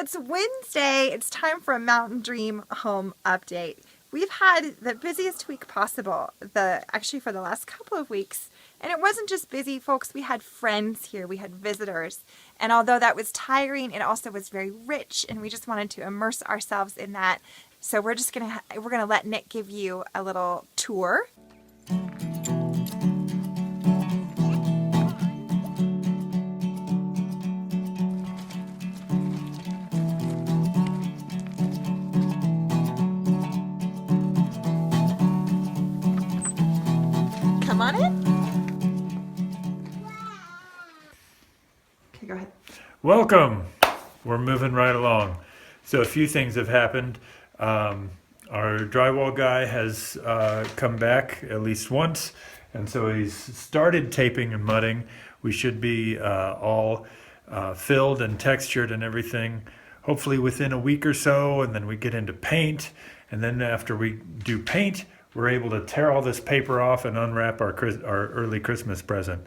it's Wednesday. It's time for a Mountain Dream home update. We've had the busiest week possible, actually for the last couple of weeks. And it wasn't just busy, folks. We had friends here. We had visitors. And although that was tiring, it also was very rich, and we just wanted to immerse ourselves in that. So we're gonna let Nick give you a little tour. Come on in. Okay, go ahead. Welcome. We're moving right along. So a few things have happened. Our drywall guy has come back at least once, and so he's started taping and mudding. We should be all filled and textured and everything, hopefully within a week or so, and then we get into paint. And then after we do paint, we're able to tear all this paper off and unwrap our early Christmas present.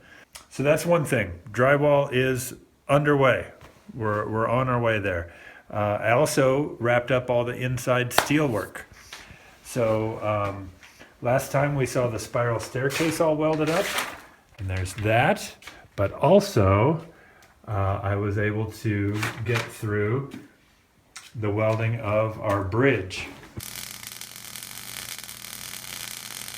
So that's one thing. Drywall is underway. We're on our way there. I also wrapped up all the inside steel work. So last time we saw the spiral staircase all welded up, and there's that. But also I was able to get through the welding of our bridge.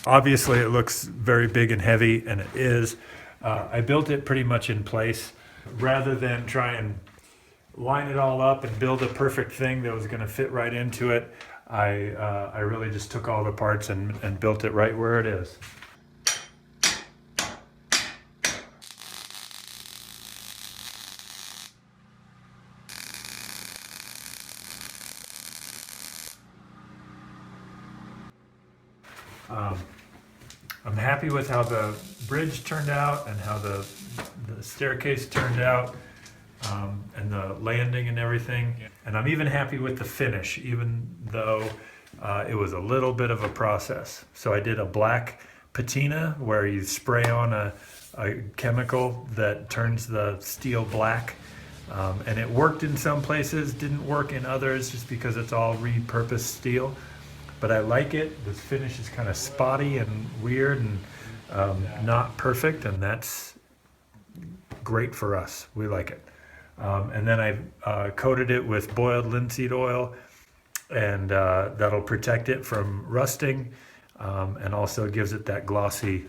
Obviously it looks very big and heavy, and it is. I built it pretty much in place rather than try and line it all up and build a perfect thing that was going to fit right into it. I really just took all the parts and built it right where it is. I'm happy with how the bridge turned out and how the staircase turned out, and the landing and everything. And I'm even happy with the finish, even though it was a little bit of a process. So I did a black patina where you spray on a chemical that turns the steel black. And it worked in some places, didn't work in others just because it's all repurposed steel. But I like it. The finish is kind of spotty and weird and not perfect, and that's great for us. We like it. And then I coated it with boiled linseed oil, and that'll protect it from rusting, and also gives it that glossy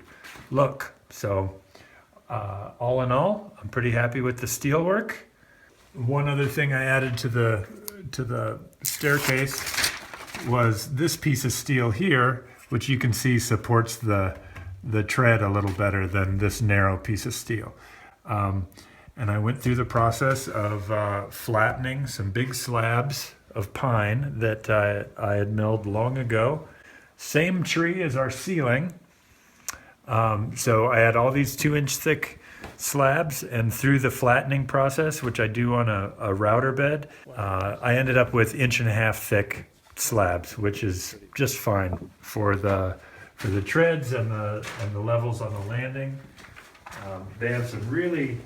look. So all in all, I'm pretty happy with the steel work. One other thing I added to the staircase was this piece of steel here, which you can see supports the tread a little better than this narrow piece of steel. And I went through the process of flattening some big slabs of pine that I had milled long ago. Same tree as our ceiling. So I had all these 2-inch thick slabs, and through the flattening process, which I do on a router bed, I ended up with 1.5-inch thick slabs, which is just fine for the treads and the levels on the landing. They have some really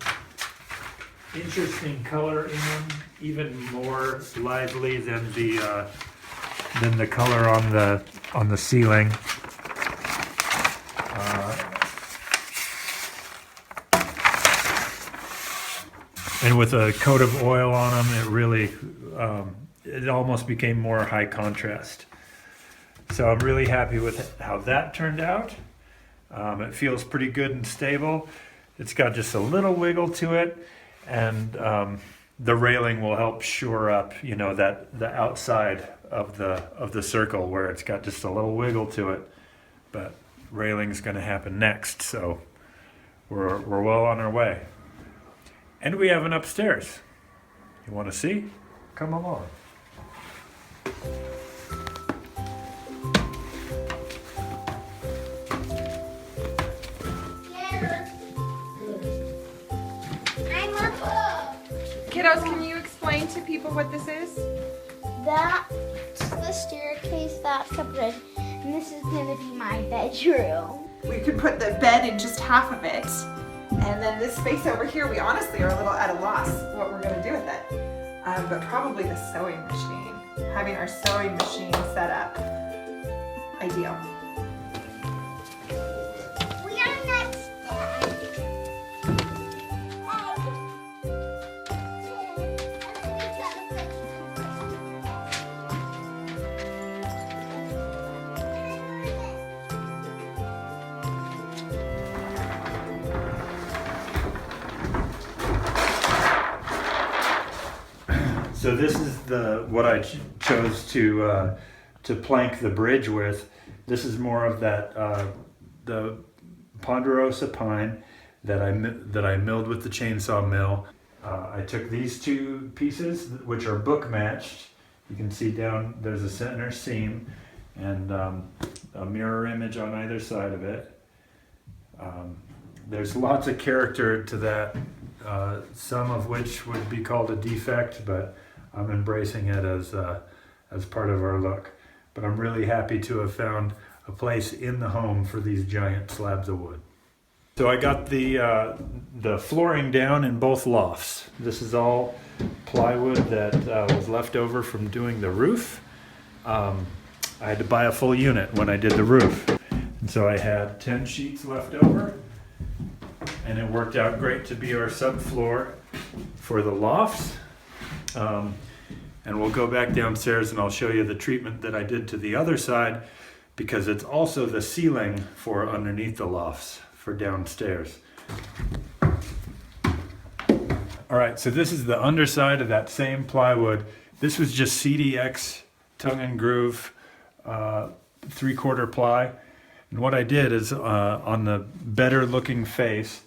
interesting color in them, even more lively than the color on the ceiling. And with a coat of oil on them, it really it almost became more high contrast. So I'm really happy with how that turned out. It feels pretty good and stable. It's got just a little wiggle to it, and the railing will help shore up, that the outside of the circle where it's got just a little wiggle to it. But railing's going to happen next, so we're well on our way. And we have an upstairs. You want to see? Come along. Kiddos, can you explain to people what this is? That's the staircase, that's the bridge, and this is going to be my bedroom. We could put the bed in just half of it, and then this space over here, we honestly are a little at a loss what we're going to do with it. but probably the sewing machine. Having our sewing machine set up, ideal. We are next. So this is what I chose to plank the bridge with. This is more of that the ponderosa pine that I milled with the chainsaw mill. I took these two pieces, which are book matched. You can see down there's a center seam and a mirror image on either side of it. There's lots of character to that, some of which would be called a defect, but I'm embracing it as part of our look. But I'm really happy to have found a place in the home for these giant slabs of wood. So I got the flooring down in both lofts. This is all plywood that was left over from doing the roof. I had to buy a full unit when I did the roof. And so I had 10 sheets left over, and it worked out great to be our subfloor for the lofts. And we'll go back downstairs and I'll show you the treatment that I did to the other side, because it's also the ceiling for underneath the lofts for downstairs. All right, so this is the underside of that same plywood. This was just CDX tongue and groove 3/4 ply. And what I did is on the better looking face,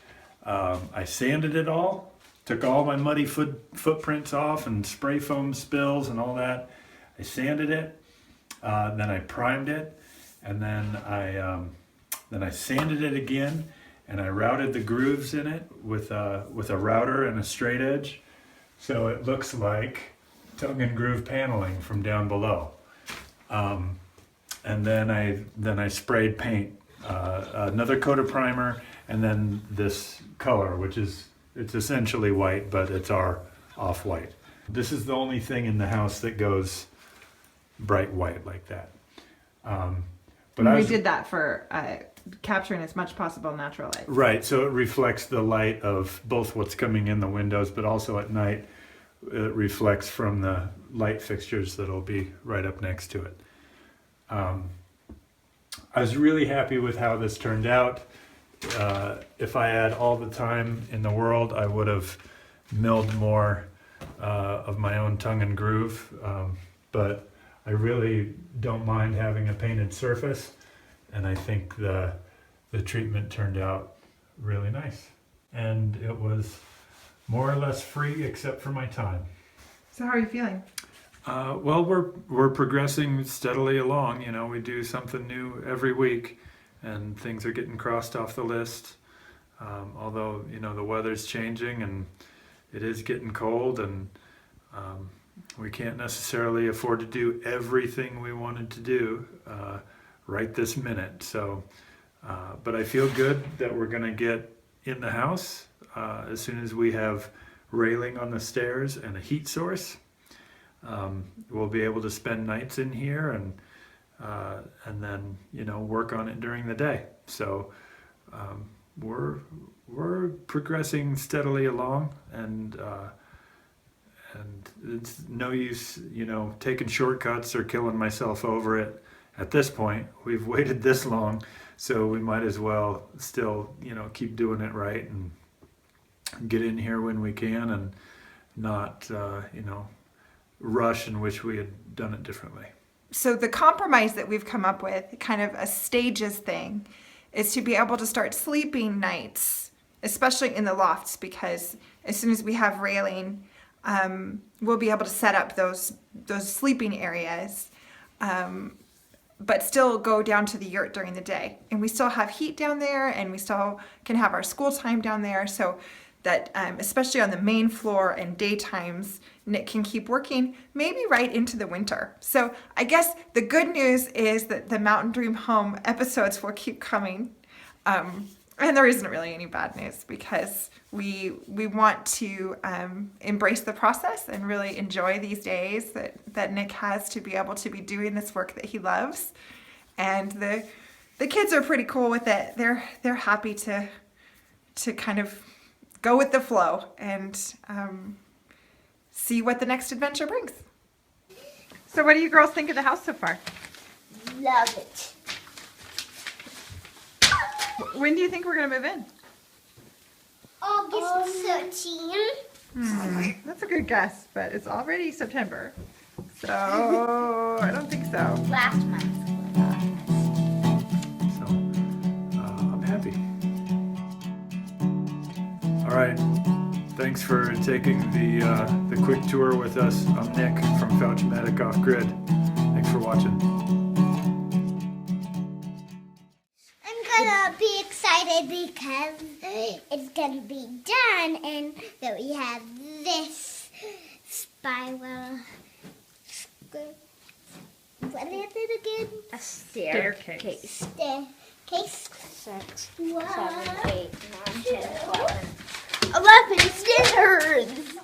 I sanded it all. Took all my muddy footprints off and spray foam spills and all that. I sanded it, then I primed it, and then I sanded it again, and I routed the grooves in it with a router and a straight edge, so it looks like tongue and groove paneling from down below. And then I sprayed paint, another coat of primer, and then this color, which is it's essentially white, but it's our off-white. This is the only thing in the house that goes bright white like that. But we did that for capturing as much possible natural light. Right, so it reflects the light of both what's coming in the windows, but also at night it reflects from the light fixtures that'll be right up next to it. I was really happy with how this turned out. If I had all the time in the world, I would have milled more of my own tongue and groove, but I really don't mind having a painted surface, and I think the treatment turned out really nice. And it was more or less free except for my time. So how are you feeling? Well, we're progressing steadily along. You know, we do something new every week, and things are getting crossed off the list. Although, you know, the weather's changing and it is getting cold, and we can't necessarily afford to do everything we wanted to do right this minute. So, but I feel good that we're going to get in the house as soon as we have railing on the stairs and a heat source. We'll be able to spend nights in here and then, you know, work on it during the day. So we're progressing steadily along, and it's no use, you know, taking shortcuts or killing myself over it. At this point, we've waited this long, so we might as well still, you know, keep doing it right and get in here when we can, and not, you know, rush and wish we had done it differently. So the compromise that we've come up with, kind of a stages thing, is to be able to start sleeping nights, especially in the lofts, because as soon as we have railing, we'll be able to set up those sleeping areas, but still go down to the yurt during the day. And we still have heat down there, and we still can have our school time down there, so that especially on the main floor and daytimes, Nick can keep working, maybe right into the winter. So I guess the good news is that the Mountain Dream Home episodes will keep coming. And there isn't really any bad news because we want to embrace the process and really enjoy these days that Nick has to be able to be doing this work that he loves. And the kids are pretty cool with it. They're happy to kind of go with the flow and see what the next adventure brings. So what do you girls think of the house so far? Love it. When do you think we're going to move in? August 13. That's a good guess, but it's already September. So I don't think so. Last month. So I'm happy. All right. Thanks for taking the quick tour with us. I'm Nick from Fouch-o-matic Off Grid. Thanks for watching. I'm gonna be excited because it's gonna be done, and that we have this spiral. What is it again? A staircase. Staircase. 6, Wow. 7, 8, 9, 10, 11. 11 stairs.